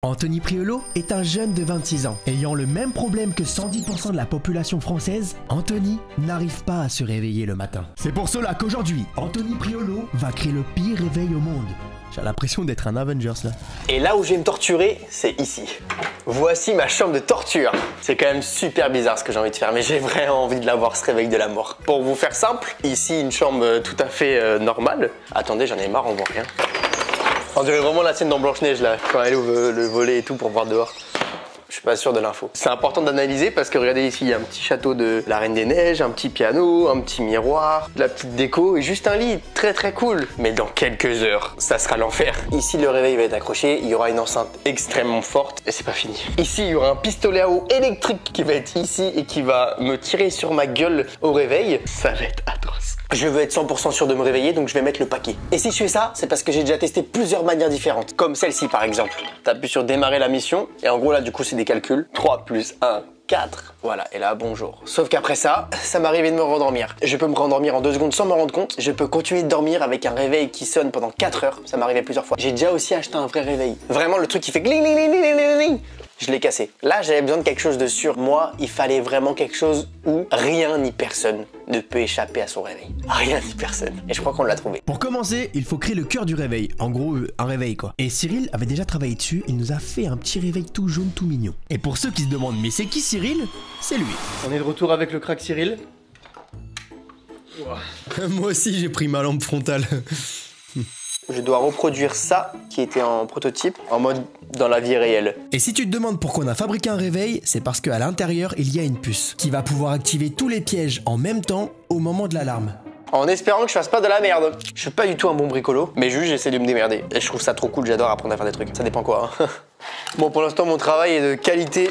Anthony Priolo est un jeune de 26 ans. Ayant le même problème que 110% de la population française, Anthony n'arrive pas à se réveiller le matin. C'est pour cela qu'aujourd'hui, Anthony Priolo va créer le pire réveil au monde. J'ai l'impression d'être un Avengers là. Et là où je vais me torturer, c'est ici. Voici ma chambre de torture. C'est quand même super bizarre ce que j'ai envie de faire, mais j'ai vraiment envie de l'avoir, ce réveil de la mort. Pour vous faire simple, ici une chambre tout à fait normale. Attendez, j'en ai marre, on voit rien. On dirait vraiment la scène dans Blanche-Neige là, quand elle ouvre le volet et tout pour voir dehors. Je suis pas sûr de l'info. C'est important d'analyser parce que regardez ici, il y a un petit château de la Reine des Neiges, un petit piano, un petit miroir, de la petite déco et juste un lit très très cool. Mais dans quelques heures, ça sera l'enfer. Ici, le réveil va être accroché, il y aura une enceinte extrêmement forte et c'est pas fini. Ici, il y aura un pistolet à eau électrique qui va être ici et qui va me tirer sur ma gueule au réveil. Ça va être atroce. Je veux être 100% sûr de me réveiller, donc je vais mettre le paquet. Et si je fais ça, c'est parce que j'ai déjà testé plusieurs manières différentes. Comme celle-ci par exemple. T'appuies sur démarrer la mission, et en gros là du coup c'est des calculs. 3 plus 1, 4. Voilà, et là bonjour. Sauf qu'après ça, ça m'arrivait de me rendormir. Je peux me rendormir en 2 secondes sans me rendre compte. Je peux continuer de dormir avec un réveil qui sonne pendant 4 heures. Ça m'arrivait plusieurs fois. J'ai déjà aussi acheté un vrai réveil. Vraiment le truc qui fait gling gling gling gling gling gling. Je l'ai cassé. Là, j'avais besoin de quelque chose de sûr. Moi, il fallait vraiment quelque chose où rien ni personne ne peut échapper à son réveil. Rien ni personne. Et je crois qu'on l'a trouvé. Pour commencer, il faut créer le cœur du réveil. En gros, un réveil quoi. Et Cyril avait déjà travaillé dessus. Il nous a fait un petit réveil tout jaune, tout mignon. Et pour ceux qui se demandent, mais c'est qui Cyril? C'est lui. On est de retour avec le crack Cyril. Moi aussi, j'ai pris ma lampe frontale. Je dois reproduire ça qui était en prototype en mode dans la vie réelle. Et si tu te demandes pourquoi on a fabriqué un réveil, c'est parce qu'à l'intérieur, il y a une puce qui va pouvoir activer tous les pièges en même temps au moment de l'alarme. En espérant que je fasse pas de la merde. Je suis pas du tout un bon bricolo, mais juste j'essaie de me démerder. Et je trouve ça trop cool, j'adore apprendre à faire des trucs. Ça dépend quoi. Hein. Bon, pour l'instant, mon travail est de qualité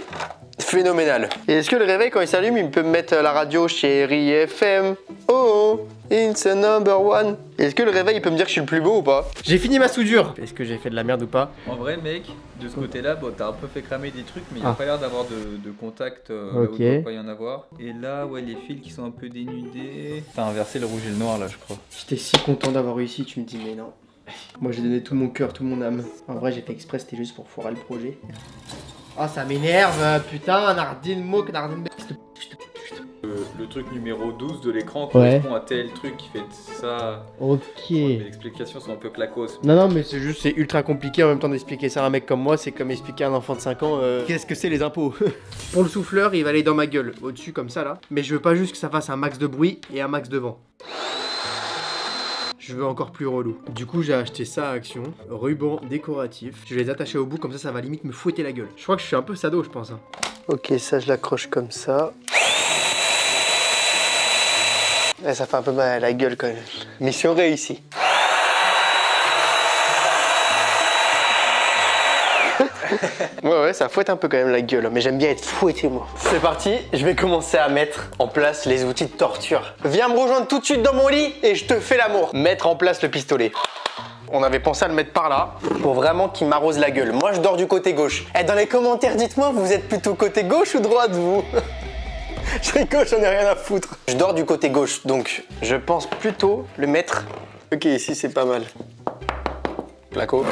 phénoménale. Et est-ce que le réveil, quand il s'allume, il peut me mettre la radio Chérie FM? Oh, it's a number one. Est-ce que le réveil, il peut me dire que je suis le plus beau ou pas? J'ai fini ma soudure. Est-ce que j'ai fait de la merde ou pas? En vrai, mec, de ce côté-là, bon, t'as un peu fait cramer des trucs, mais il n'y a pas l'air d'avoir de contact là où il doit pas y en avoir. Et là, ouais, les fils qui sont un peu dénudés. T'as inversé le rouge et le noir là, je crois. J'étais si content d'avoir réussi, tu me dis, mais non. Moi, j'ai donné tout mon cœur, toute mon âme. En vrai, j'ai fait exprès, c'était juste pour foirer le projet. Oh, ça m'énerve, putain, Nardine Mouk, Nardine. Le truc numéro 12 de l'écran correspond à tel truc qui fait ça. Ok. Mais les explications sont un peu clacos. Non, mais c'est juste, c'est ultra compliqué en même temps d'expliquer ça à un mec comme moi. C'est comme expliquer à un enfant de 5 ans qu'est-ce que c'est les impôts. Pour le souffleur, il va aller dans ma gueule, au-dessus comme ça là. Mais je veux pas juste que ça fasse un max de bruit et un max de vent. Je veux encore plus relou. Du coup, j'ai acheté ça à Action, ruban décoratif. Je vais les attacher au bout, comme ça va limite me fouetter la gueule. Je crois que je suis un peu sado, je pense. Hein. Ok, ça, je l'accroche comme ça. Ouais, ça fait un peu mal à la gueule quand même. Mission réussie. Ouais, ça fouette un peu quand même la gueule, mais j'aime bien être fouetté moi. C'est parti, je vais commencer à mettre en place les outils de torture. Viens me rejoindre tout de suite dans mon lit et je te fais l'amour. Mettre en place le pistolet. On avait pensé à le mettre par là pour vraiment qu'il m'arrose la gueule. Moi je dors du côté gauche. Et dans les commentaires, dites-moi, vous êtes plutôt côté gauche ou droite vous? Je rigole, j'en ai rien à foutre. Je dors du côté gauche, donc je pense plutôt le mettre. Ok, ici c'est pas mal. Placo.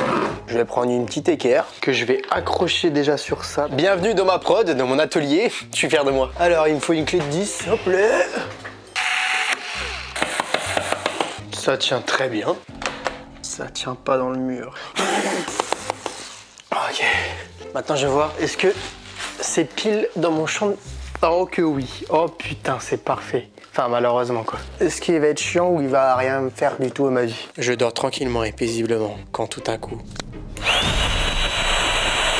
Je vais prendre une petite équerre que je vais accrocher déjà sur ça. Bienvenue dans ma prod, dans mon atelier. Je suis fier de moi. Alors, il me faut une clé de 10. Hop là. Ça tient très bien. Ça tient pas dans le mur. Ok. Maintenant, je vais voir, est-ce que c'est pile dans mon champ de... Oh que oui. Oh putain, c'est parfait. Enfin, malheureusement, quoi. Est-ce qu'il va être chiant ou il va rien me faire du tout à ma vie? Je dors tranquillement et paisiblement quand tout à coup...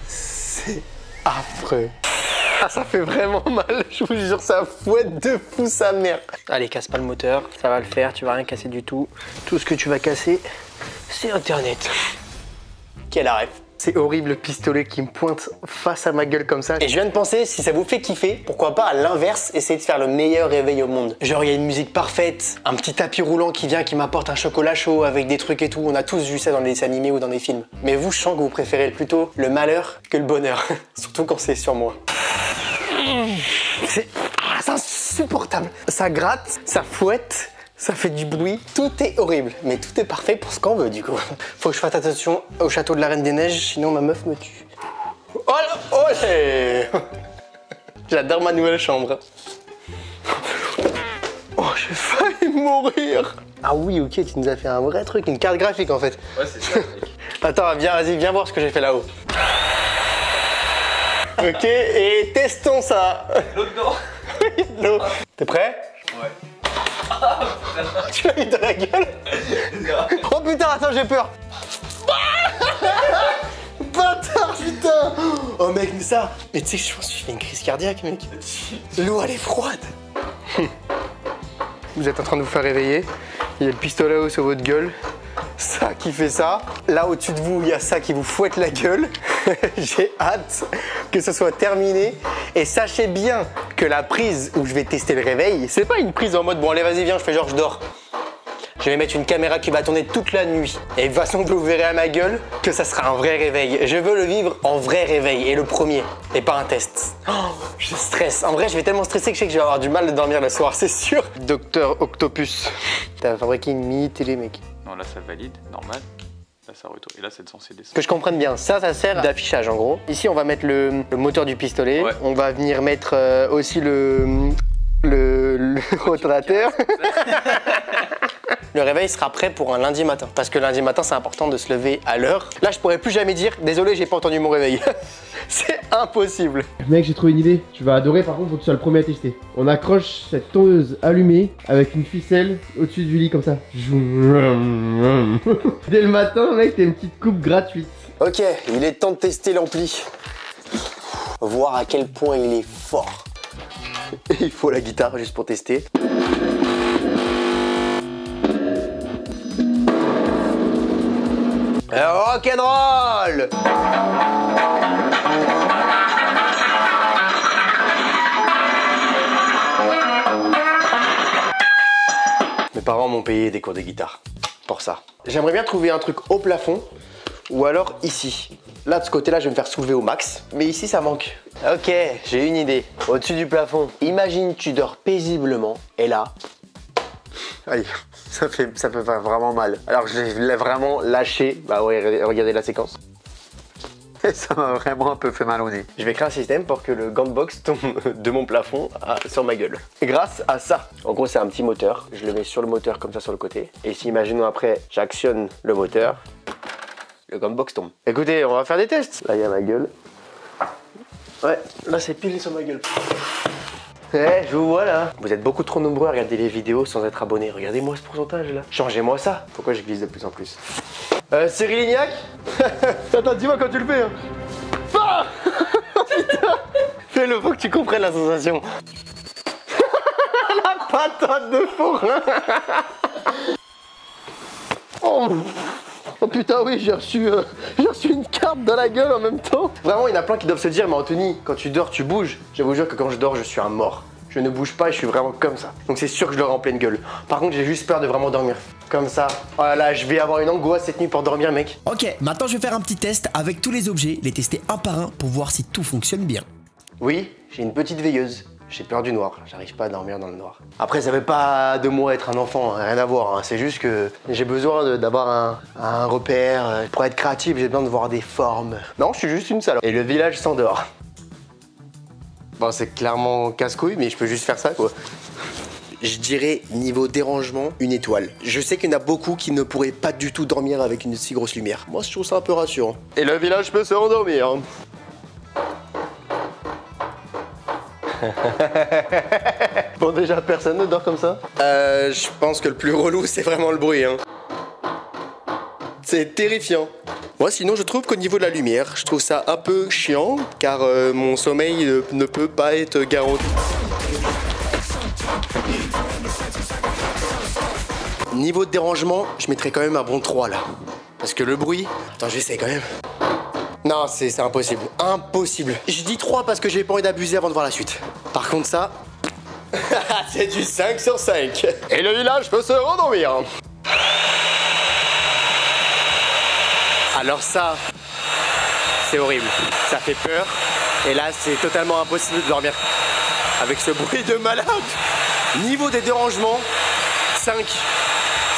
C'est affreux. Ah, ça fait vraiment mal. Je vous jure, ça fouette de fou sa mère. Allez, casse pas le moteur. Ça va le faire, tu vas rien casser du tout. Tout ce que tu vas casser, c'est Internet. Quel arrêt. C'est horrible le pistolet qui me pointe face à ma gueule comme ça. Et je viens de penser, si ça vous fait kiffer, pourquoi pas à l'inverse, essayer de faire le meilleur réveil au monde. Genre il y a une musique parfaite, un petit tapis roulant qui vient, qui m'apporte un chocolat chaud avec des trucs et tout. On a tous vu ça dans les dessins animés ou dans des films. Mais vous, je sens que vous préférez plutôt le malheur que le bonheur. Surtout quand c'est sur moi. C'est insupportable. Ça gratte, ça fouette. Ça fait du bruit, tout est horrible, mais tout est parfait pour ce qu'on veut du coup. Faut que je fasse attention au château de la Reine des Neiges, sinon ma meuf me tue. Olé. J'adore ma nouvelle chambre. Oh, j'ai failli mourir. Ah oui, ok, tu nous as fait un vrai truc, une carte graphique en fait. Ouais, c'est ça, mec. Attends, vas-y, viens voir ce que j'ai fait là-haut. Ok, et testons ça. L'eau dedans. L'eau. T'es prêt? Ouais. Tu l'as mis dans la gueule? Oh putain, attends, j'ai peur. Bâtard, putain. Oh mec, mais ça. Mais tu sais que je pense que je fais une crise cardiaque, mec. L'eau, elle est froide. Vous êtes en train de vous faire réveiller. Il y a le pistolet haut sur votre gueule. Ça qui fait ça. Là au-dessus de vous, il y a ça qui vous fouette la gueule. J'ai hâte que ce soit terminé. Et sachez bien que la prise où je vais tester le réveil, c'est pas une prise en mode bon allez vas-y viens, je fais genre je dors. Je vais mettre une caméra qui va tourner toute la nuit. Et de toute façon, vous verrez à ma gueule que ça sera un vrai réveil. Je veux le vivre en vrai réveil et le premier, et pas un test. Oh, je stresse. En vrai, je vais tellement stresser que je sais que je vais avoir du mal de dormir le soir, c'est sûr. Docteur Octopus, t'as fabriqué une mini télé, mec. Non, là ça valide, normal. Là ça retourne. Et là c'est censé descendre. Que je comprenne bien, ça sert d'affichage en gros. Ici, on va mettre le moteur du pistolet. Ouais. On va venir mettre aussi le rotateur. Le réveil sera prêt pour un lundi matin. Parce que lundi matin, c'est important de se lever à l'heure. Là, je pourrais plus jamais dire désolé, j'ai pas entendu mon réveil. C'est impossible. Mec, j'ai trouvé une idée. Tu vas adorer, par contre, faut que tu sois le premier à tester. On accroche cette tondeuse allumée avec une ficelle au-dessus du lit comme ça. Dès le matin, mec, t'as une petite coupe gratuite. Ok, il est temps de tester l'ampli. Voir à quel point il est fort. Et il faut la guitare juste pour tester. Rock'n'roll! Mes parents m'ont payé des cours de guitare pour ça. J'aimerais bien trouver un truc au plafond ou alors ici. Là, de ce côté-là, je vais me faire soulever au max. Mais ici, ça manque. Ok, j'ai une idée. Au-dessus du plafond, imagine tu dors paisiblement et là... Aïe, ça peut faire vraiment mal. Alors je l'ai vraiment lâché. Bah ouais, regardez la séquence. Et ça m'a vraiment un peu fait mal au nez. Je vais créer un système pour que le gant de boxe tombe de mon plafond sur ma gueule. Et grâce à ça. En gros, c'est un petit moteur. Je le mets sur le moteur comme ça sur le côté. Et si, imaginons après, j'actionne le moteur, le gant de boxe tombe. Écoutez, on va faire des tests. Là, il y a ma gueule. Ouais, là, c'est pile sur ma gueule. Ouais, je vous vois là. Vous êtes beaucoup trop nombreux à regarder les vidéos sans être abonnés. Regardez-moi ce pourcentage là. Changez-moi ça. Pourquoi je glisse de plus en plus? Cyril Lignac. Attends, dis-moi quand tu le fais. Hein. Ah putain. Fais-le, faut que tu comprennes la sensation. La patate de forain. Oh putain, oui, j'ai reçu une carte dans la gueule en même temps. Vraiment, il y en a plein qui doivent se dire, mais Anthony, quand tu dors, tu bouges. Je vous jure que quand je dors, je suis un mort. Je ne bouge pas et je suis vraiment comme ça. Donc c'est sûr que je l'aurai en pleine gueule. Par contre, j'ai juste peur de vraiment dormir. Comme ça. Oh là là, je vais avoir une angoisse cette nuit pour dormir, mec. Ok, maintenant je vais faire un petit test avec tous les objets, les tester un par un pour voir si tout fonctionne bien. Oui, j'ai une petite veilleuse. J'ai peur du noir, j'arrive pas à dormir dans le noir. Après, ça veut pas de moi être un enfant, rien à voir. Hein. C'est juste que j'ai besoin d'avoir un repère. Pour être créatif, j'ai besoin de voir des formes. Non, je suis juste une salope. Et le village s'endort. Bon, c'est clairement casse-couille, mais je peux juste faire ça, quoi. Je dirais, niveau dérangement, une étoile. Je sais qu'il y en a beaucoup qui ne pourraient pas du tout dormir avec une si grosse lumière. Moi, je trouve ça un peu rassurant. Et le village peut se rendormir. Bon, déjà, personne ne dort comme ça. Je pense que le plus relou, c'est vraiment le bruit. Hein. C'est terrifiant. Moi, sinon, je trouve qu'au niveau de la lumière, je trouve ça un peu chiant, car mon sommeil ne peut pas être garanti. Niveau de dérangement, je mettrais quand même un bon 3 là. Parce que le bruit... Attends, j'essaie quand même. Non, c'est impossible. Impossible. Je dis 3 parce que j'ai pas envie d'abuser avant de voir la suite. Par contre, ça... c'est du 5 sur 5. Et le village peut se rendormir. Alors ça, c'est horrible. Ça fait peur. Et là, c'est totalement impossible de dormir. Avec ce bruit de malade. Niveau des dérangements, 5.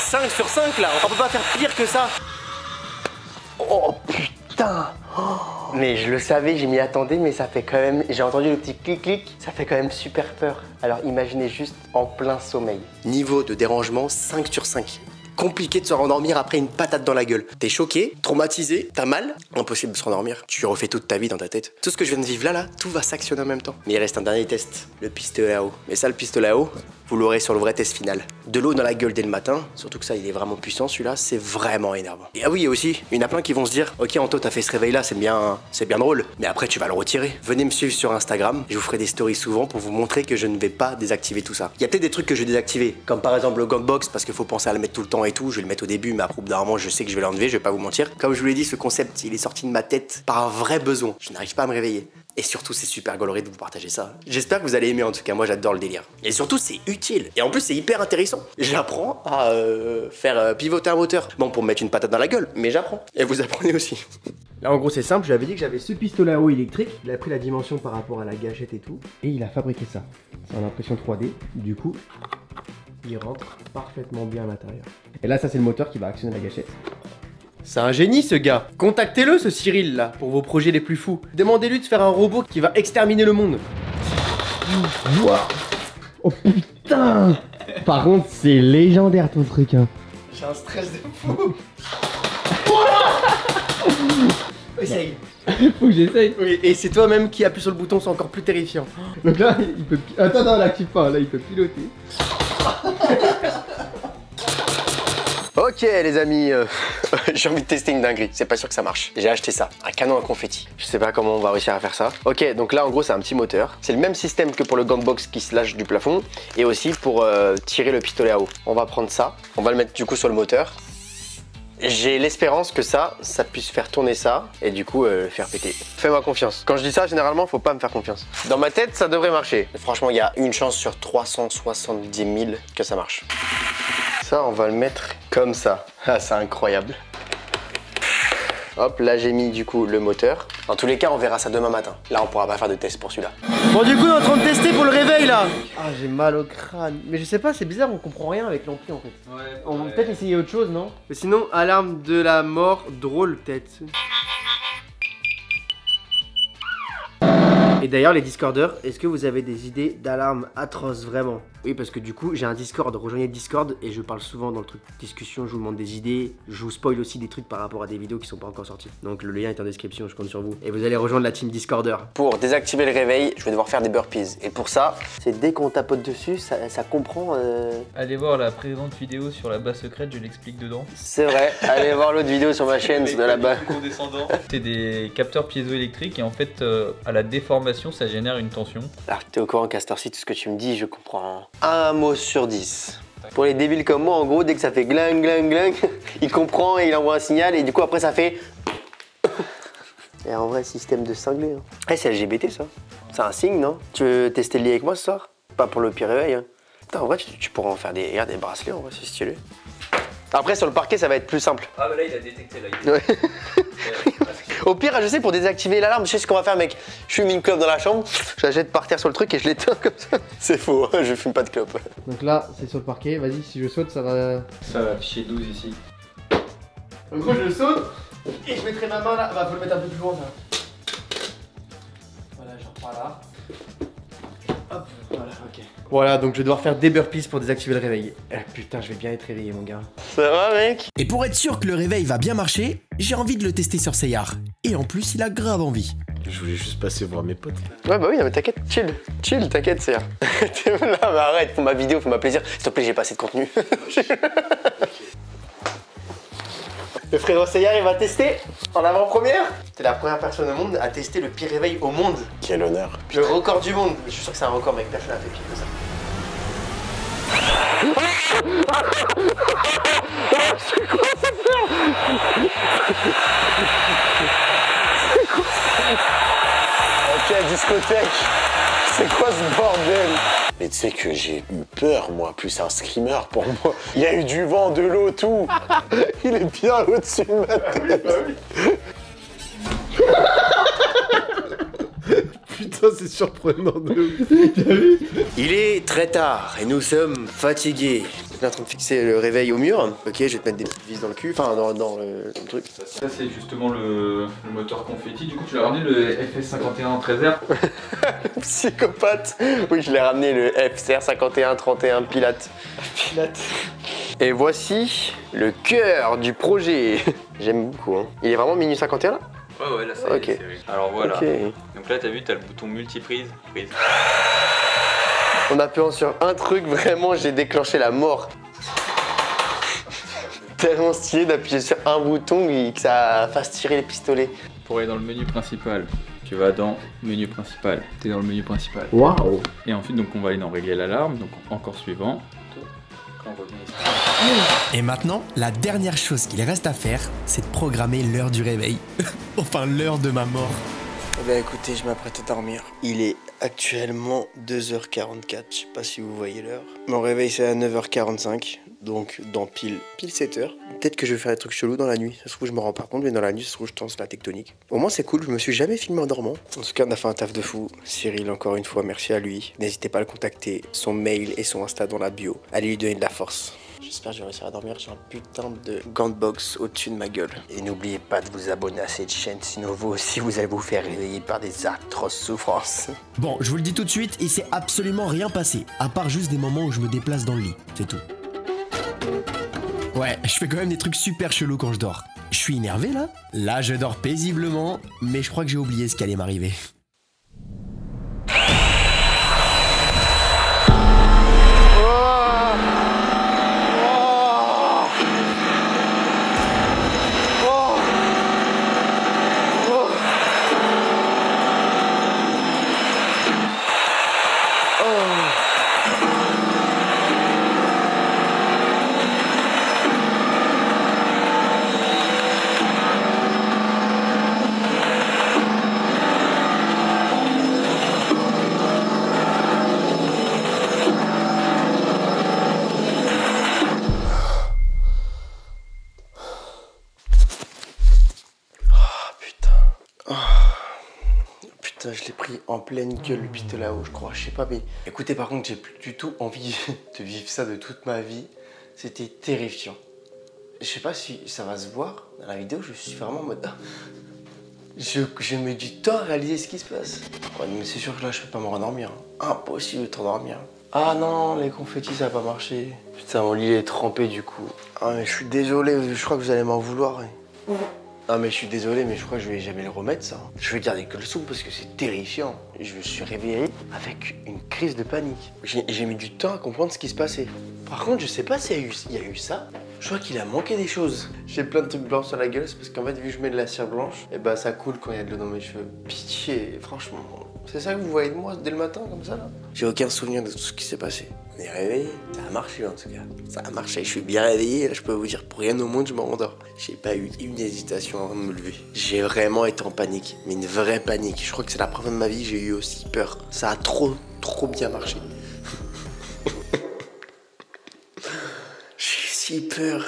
5 sur 5 là. On peut pas faire pire que ça. Oh putain. Oh. Mais je le savais, je m'y attendais, mais ça fait quand même... J'ai entendu le petit clic-clic, ça fait quand même super peur. Alors imaginez juste en plein sommeil. Niveau de dérangement, 5 sur 5. Compliqué de se rendormir après une patate dans la gueule. T'es choqué, traumatisé, t'as mal, impossible de se rendormir. Tu refais toute ta vie dans ta tête. Tout ce que je viens de vivre là, tout va s'actionner en même temps. Mais il reste un dernier test, le pistolet à eau. Mais ça, le pistolet à eau, vous l'aurez sur le vrai test final. De l'eau dans la gueule dès le matin, surtout que ça, il est vraiment puissant celui-là, c'est vraiment énervant. Et ah oui, et aussi, il y en a plein qui vont se dire, ok Anto, t'as fait ce réveil là, c'est bien drôle, mais après tu vas le retirer. Venez me suivre sur Instagram, je vous ferai des stories souvent pour vous montrer que je ne vais pas désactiver tout ça. Il y a peut-être des trucs que je vais désactiver, comme par exemple le gunbox, parce qu'il faut penser à le mettre tout le temps et tout, je vais le mettre au début, mais après d'un moment je sais que je vais l'enlever, je vais pas vous mentir. Comme je vous l'ai dit, ce concept, il est sorti de ma tête par un vrai besoin. Je n'arrive pas à me réveiller. Et surtout, c'est super coloré de vous partager ça. J'espère que vous allez aimer, en tout cas, moi j'adore le délire. Et surtout, c'est utile. Et en plus, c'est hyper intéressant. J'apprends à faire pivoter un moteur. Bon, pour me mettre une patate dans la gueule, mais j'apprends. Et vous apprenez aussi. Là, en gros, c'est simple, je lui avais dit que j'avais ce pistolet à eau électrique. Il a pris la dimension par rapport à la gâchette et tout. Et il a fabriqué ça. C'est en impression 3D. Du coup, il rentre parfaitement bien à l'intérieur. Et là, ça, c'est le moteur qui va actionner la gâchette. C'est un génie ce gars. Contactez-le ce Cyril là pour vos projets les plus fous. Demandez-lui de faire un robot qui va exterminer le monde. Wow. Oh putain. Par contre c'est légendaire ton truc hein. J'ai un stress de fou. Essaye. Faut que j'essaye. Oui, et c'est toi-même qui appuie sur le bouton, c'est encore plus terrifiant. Donc là il peut... Attends, non, l'active pas, là il peut piloter. Ok les amis, j'ai envie de tester une dinguerie, c'est pas sûr que ça marche. J'ai acheté ça, un canon à confetti. Je sais pas comment on va réussir à faire ça. Ok, donc là en gros c'est un petit moteur. C'est le même système que pour le gunbox qui se lâche du plafond et aussi pour tirer le pistolet à eau. On va prendre ça, on va le mettre du coup sur le moteur. J'ai l'espérance que ça puisse faire tourner ça et du coup faire péter. Fais-moi confiance. Quand je dis ça, généralement, faut pas me faire confiance. Dans ma tête, ça devrait marcher. Franchement, il y a une chance sur 370 000 que ça marche. Ça, on va le mettre comme ça. Ah, c'est incroyable. Hop, là j'ai mis du coup le moteur. Dans tous les cas, on verra ça demain matin. Là, on pourra pas faire de test pour celui-là. Bon, du coup, on est en train de tester pour le réveil là. Ah, j'ai mal au crâne. Mais je sais pas, c'est bizarre, on comprend rien avec l'ampli en fait. Ouais. On va peut-être essayer autre chose, non? Mais sinon, alarme de la mort, drôle peut-être. Et d'ailleurs, les Discorders, est-ce que vous avez des idées d'alarme atroces vraiment? Oui, parce que du coup, j'ai un Discord, rejoignez le Discord et je parle souvent dans le truc discussion, je vous demande des idées, je vous spoil aussi des trucs par rapport à des vidéos qui sont pas encore sorties. Donc le lien est en description, je compte sur vous. Et vous allez rejoindre la team Discorder. Pour désactiver le réveil, je vais devoir faire des burpees. Et pour ça, c'est dès qu'on tapote dessus, ça comprend... Allez voir la précédente vidéo sur la base secrète, je l'explique dedans. C'est vrai, allez voir l'autre vidéo sur ma chaîne de là-bas. C'est des capteurs piézoélectriques et en fait, à la déformation, ça génère une tension. Alors, t'es au courant qu'à cette heure-ci, tout ce que tu me dis, je comprends un mot sur 10. Pour les débiles comme moi, en gros, dès que ça fait gling, gling, gling, il comprend et il envoie un signal et du coup, après, ça fait... Et en vrai, système de cinglé. Hein. Eh, c'est LGBT, ça. C'est un signe, non? Tu veux tester le lit avec moi ce soir? Pas pour le pire réveil. Hein. Putain, en vrai, tu pourrais en faire des bracelets, en vrai, c'est stylé. Après, sur le parquet, ça va être plus simple. Ah, bah là, il a détecté, là. Ouais. Au pire, je sais, pour désactiver l'alarme, je sais ce qu'on va faire, mec. Je fume une clope dans la chambre, je la jette par terre sur le truc et je l'éteins comme ça. C'est faux, je fume pas de clope. Donc là, c'est sur le parquet. Vas-y, si je saute, ça va... Ça va afficher 12 ici. En gros, je saute et je mettrai ma main là. Bah, faut le mettre un peu plus loin, ça. Voilà, je repars là. Hop, voilà, ok. Voilà, donc je vais devoir faire des burpees pour désactiver le réveil. Ah, putain, je vais bien être réveillé, mon gars. Ça va, mec? Et pour être sûr que le réveil va bien marcher, j'ai envie de le tester sur Seyar. Et en plus, il a grave envie. Je voulais juste passer voir mes potes. Ouais, bah oui, non, mais t'inquiète, chill, t'inquiète, c'est. T'es là, mais arrête, pour ma vidéo, pour ma plaisir. S'il te plaît, j'ai pas assez de contenu. Le frérot Seyar, il va tester en avant-première. T'es la première personne au monde à tester le pire réveil au monde. Quel honneur. Le record du monde. Je suis sûr que c'est un record, mec. Personne n'a fait pire que ça. C'est quoi cette merde? Ok, discothèque. C'est quoi ce bordel? Mais tu sais que j'ai eu peur, moi, plus un screamer pour moi. Il y a eu du vent, de l'eau, tout. Il est bien au-dessus de ma tête. Putain, c'est surprenant de ouf. T'as vu? Il est très tard et nous sommes fatigués. On est en train de fixer le réveil au mur. Ok, je vais te mettre des petites vis dans le cul, enfin dans le truc. Ça c'est justement le moteur confetti. Du coup, tu l'as ramené le FS51 en 13R. Psychopathe. Oui, je l'ai ramené le FCR 5131 Pilate. Et voici le cœur du projet. J'aime beaucoup. Hein. Il est vraiment minuit 51 là? Ouais, là c'est okay. Alors voilà. Okay. Donc là, t'as vu, t'as le bouton multiprise. Prise. En appuyant sur un truc, vraiment, j'ai déclenché la mort. Tellement stylé d'appuyer sur un bouton et que ça fasse tirer les pistolets. Pour aller dans le menu principal, tu vas dans menu principal. T'es dans le menu principal. Waouh. Et ensuite, donc, on va aller dans régler l'alarme. Donc encore suivant. Et maintenant, la dernière chose qu'il reste à faire, c'est de programmer l'heure du réveil. Enfin, l'heure de ma mort. Eh bien écoutez, je m'apprête à dormir. Il est actuellement 2h44, je sais pas si vous voyez l'heure. Mon réveil c'est à 9h45, donc dans pile 7h. Peut-être que je vais faire des trucs chelous dans la nuit, ça se trouve je me rends pas compte, mais dans la nuit ça se trouve je tense la tectonique. Au moins c'est cool, je me suis jamais filmé en dormant. En tout cas on a fait un taf de fou. Cyril, encore une fois, merci à lui. N'hésitez pas à le contacter, son mail et son Insta dans la bio. Allez lui donner de la force. J'espère que je vais réussir à dormir, j'ai un putain de gant de boxe au-dessus de ma gueule. Et n'oubliez pas de vous abonner à cette chaîne, sinon vous aussi vous allez vous faire réveiller par des atroces souffrances. Bon, je vous le dis tout de suite, il s'est absolument rien passé, à part juste des moments où je me déplace dans le lit, c'est tout. Ouais, je fais quand même des trucs super chelous quand je dors. Je suis énervé là? Là, je dors paisiblement, mais je crois que j'ai oublié ce qui allait m'arriver. Je l'ai pris en pleine gueule le pistolet là-haut, je crois, je sais pas, mais écoutez, par contre, j'ai plus du tout envie de vivre ça de toute ma vie. C'était terrifiant. Je sais pas si ça va se voir dans la vidéo, je suis vraiment en mode... Je mets du temps à réaliser ce qui se passe. Ouais, mais c'est sûr que là, je peux pas me rendormir. Impossible de t'endormir. Ah non, les confettis, ça va pas marcher. Putain, mon lit est trempé du coup. Ah, mais je suis désolé, je crois que vous allez m'en vouloir. Ah mais je suis désolé, mais je crois que je vais jamais le remettre ça. Je vais garder que le son parce que c'est terrifiant. Je me suis réveillé avec une crise de panique. J'ai mis du temps à comprendre ce qui se passait. Par contre, je sais pas s'il y a eu ça. Je crois qu'il a manqué des choses. J'ai plein de trucs blancs sur la gueule, c'est parce qu'en fait, vu que je mets de la cire blanche, et bah ça coule quand il y a de l'eau dans mes cheveux. Pitié, franchement. C'est ça que vous voyez de moi dès le matin comme ça là? J'ai aucun souvenir de tout ce qui s'est passé. On est réveillé, ça a marché en tout cas. Ça a marché, je suis bien réveillé, là je peux vous dire pour rien au monde je me rendors. J'ai pas eu une hésitation avant de me lever. J'ai vraiment été en panique, mais une vraie panique. Je crois que c'est la première fois de ma vie que j'ai eu aussi peur. Ça a trop bien marché. J'ai eu si peur,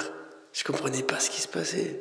je comprenais pas ce qui se passait.